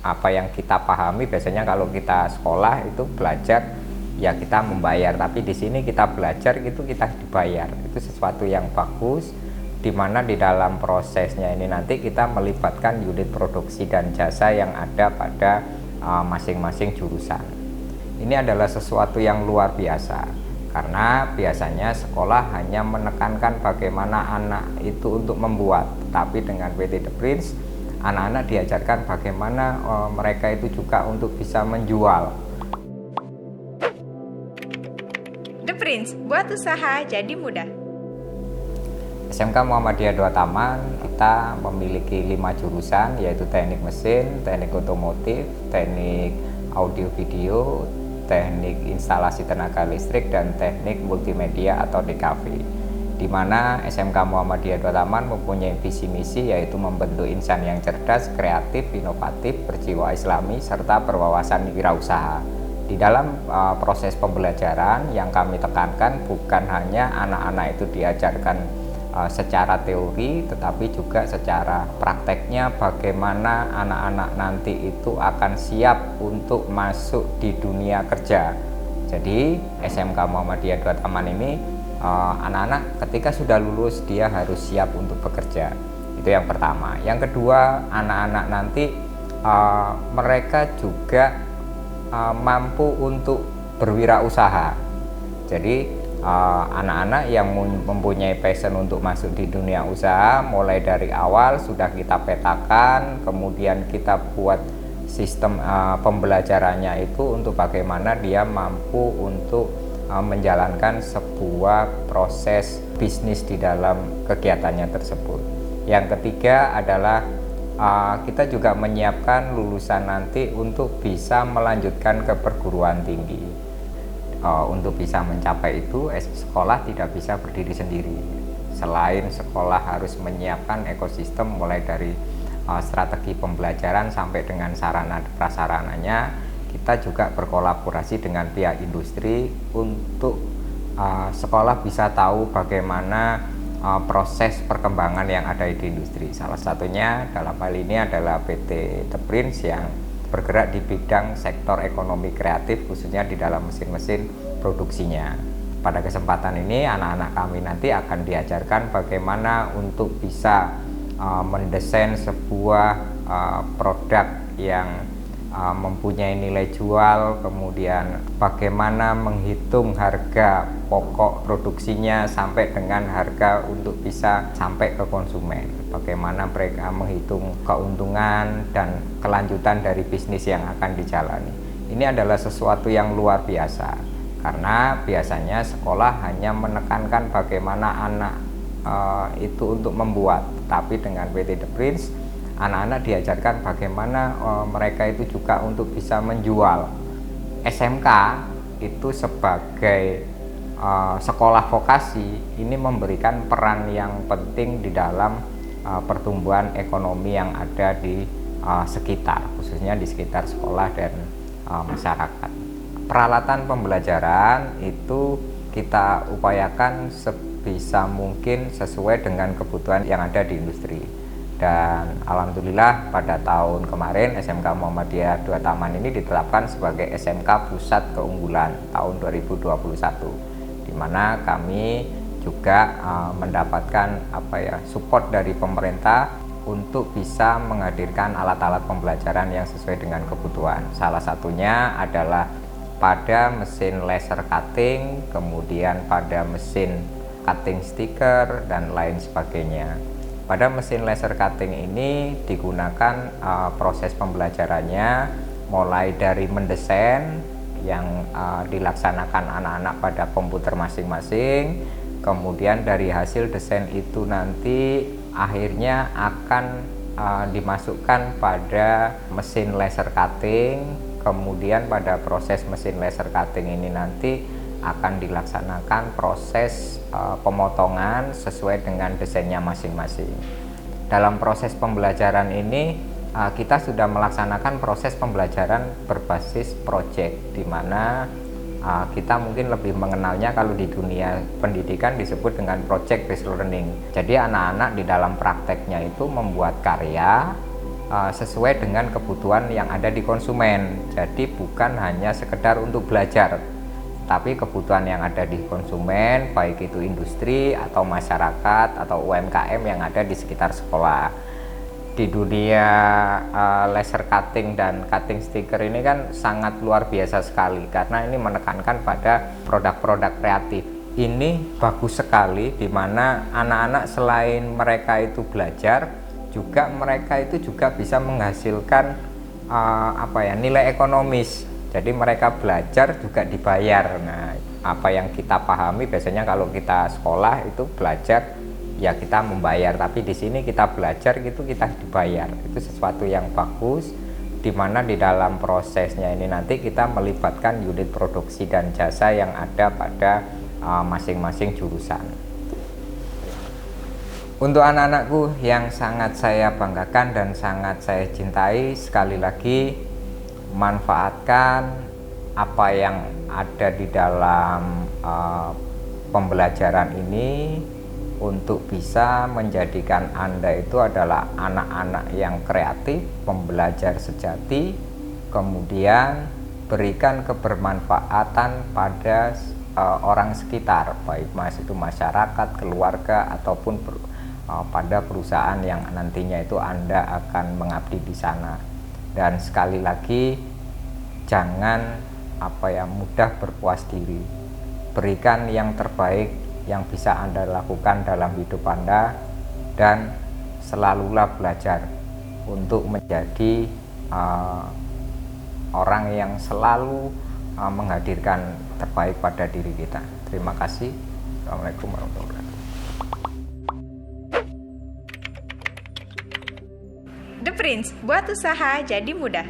apa yang kita pahami biasanya kalau kita sekolah itu belajar ya kita membayar, tapi di sini kita belajar itu kita dibayar. Itu sesuatu yang bagus, dimana di dalam prosesnya ini nanti kita melibatkan unit produksi dan jasa yang ada pada masing-masing jurusan. Ini adalah sesuatu yang luar biasa, karena biasanya sekolah hanya menekankan bagaimana anak itu untuk membuat, tapi dengan PT The Prince anak-anak diajarkan bagaimana mereka itu juga untuk bisa menjual. The Prince, buat usaha jadi mudah. SMK Muhammadiyah 2 Taman kita memiliki 5 jurusan, yaitu teknik mesin, teknik otomotif, teknik audio video, teknik instalasi tenaga listrik, dan teknik multimedia atau DKV. Di mana SMK Muhammadiyah 2 Taman mempunyai visi misi, yaitu membentuk insan yang cerdas, kreatif, inovatif, berjiwa islami, serta berwawasan wirausaha. Di dalam proses pembelajaran yang kami tekankan bukan hanya anak-anak itu diajarkan secara teori, tetapi juga secara prakteknya bagaimana anak-anak nanti itu akan siap untuk masuk di dunia kerja. Jadi SMK Muhammadiyah 2 Taman ini anak-anak ketika sudah lulus dia harus siap untuk bekerja. Itu yang pertama. Yang kedua, anak-anak nanti mereka juga mampu untuk berwirausaha. Jadi anak-anak yang mempunyai passion untuk masuk di dunia usaha, mulai dari awal sudah kita petakan, kemudian kita buat sistem pembelajarannya itu untuk bagaimana dia mampu untuk menjalankan sebuah proses bisnis di dalam kegiatannya tersebut. Yang ketiga adalah kita juga menyiapkan lulusan nanti untuk bisa melanjutkan ke perguruan tinggi. Untuk bisa mencapai itu, sekolah tidak bisa berdiri sendiri. Selain sekolah harus menyiapkan ekosistem mulai dari strategi pembelajaran sampai dengan sarana prasarananya, kita juga berkolaborasi dengan pihak industri untuk sekolah bisa tahu bagaimana proses perkembangan yang ada di industri. Salah satunya dalam hal ini adalah PT The Prince yang bergerak di bidang sektor ekonomi kreatif, khususnya di dalam mesin-mesin produksinya. Pada kesempatan ini anak-anak kami nanti akan diajarkan bagaimana untuk bisa mendesain sebuah produk yang mempunyai nilai jual, kemudian bagaimana menghitung harga pokok produksinya sampai dengan harga untuk bisa sampai ke konsumen, bagaimana mereka menghitung keuntungan dan kelanjutan dari bisnis yang akan dijalani. Ini adalah sesuatu yang luar biasa, karena biasanya sekolah hanya menekankan bagaimana anak itu untuk membuat, tapi dengan PT The Prince anak-anak diajarkan bagaimana mereka itu juga untuk bisa menjual. SMK itu sebagai sekolah vokasi ini memberikan peran yang penting di dalam pertumbuhan ekonomi yang ada di sekitar, khususnya di sekitar sekolah dan masyarakat. Peralatan pembelajaran itu kita upayakan sebisa mungkin sesuai dengan kebutuhan yang ada di industri. Dan alhamdulillah pada tahun kemarin SMK Muhammadiyah 2 Taman ini ditetapkan sebagai SMK Pusat Keunggulan tahun 2021, di mana kami juga mendapatkan support dari pemerintah untuk bisa menghadirkan alat-alat pembelajaran yang sesuai dengan kebutuhan. Salah satunya adalah pada mesin laser cutting, kemudian pada mesin cutting stiker dan lain sebagainya. Pada mesin laser cutting ini digunakan proses pembelajarannya mulai dari mendesain yang dilaksanakan anak-anak pada komputer masing-masing, kemudian dari hasil desain itu nanti akhirnya akan dimasukkan pada mesin laser cutting, kemudian pada proses mesin laser cutting ini nanti akan dilaksanakan proses pemotongan sesuai dengan desainnya masing-masing. Dalam proses pembelajaran ini kita sudah melaksanakan proses pembelajaran berbasis project, di mana kita mungkin lebih mengenalnya kalau di dunia pendidikan disebut dengan project based learning. Jadi anak-anak di dalam prakteknya itu membuat karya, sesuai dengan kebutuhan yang ada di konsumen. Jadi bukan hanya sekedar untuk belajar, tapi kebutuhan yang ada di konsumen, baik itu industri atau masyarakat atau UMKM yang ada di sekitar sekolah. Di dunia laser cutting dan cutting sticker ini kan sangat luar biasa sekali, karena ini menekankan pada produk-produk kreatif. Ini bagus sekali, di mana anak-anak selain mereka itu belajar, juga mereka itu juga bisa menghasilkan nilai ekonomis. Jadi mereka belajar juga dibayar. Nah, apa yang kita pahami biasanya kalau kita sekolah itu belajar ya kita membayar, tapi di sini kita belajar gitu kita dibayar. Itu sesuatu yang bagus, di mana di dalam prosesnya ini nanti kita melibatkan unit produksi dan jasa yang ada pada masing-masing jurusan. Untuk anak-anakku yang sangat saya banggakan dan sangat saya cintai, sekali lagi manfaatkan apa yang ada di dalam pembelajaran ini untuk bisa menjadikan Anda itu adalah anak-anak yang kreatif, pembelajar sejati, kemudian berikan kebermanfaatan pada orang sekitar, baik itu masyarakat, keluarga, ataupun pada perusahaan yang nantinya itu Anda akan mengabdi di sana. Dan sekali lagi, jangan mudah berpuas diri, berikan yang terbaik yang bisa Anda lakukan dalam hidup Anda, dan selalulah belajar untuk menjadi orang yang selalu menghadirkan terbaik pada diri kita. Terima kasih. Assalamualaikum warahmatullahi wabarakatuh. The Prince, buat usaha jadi mudah.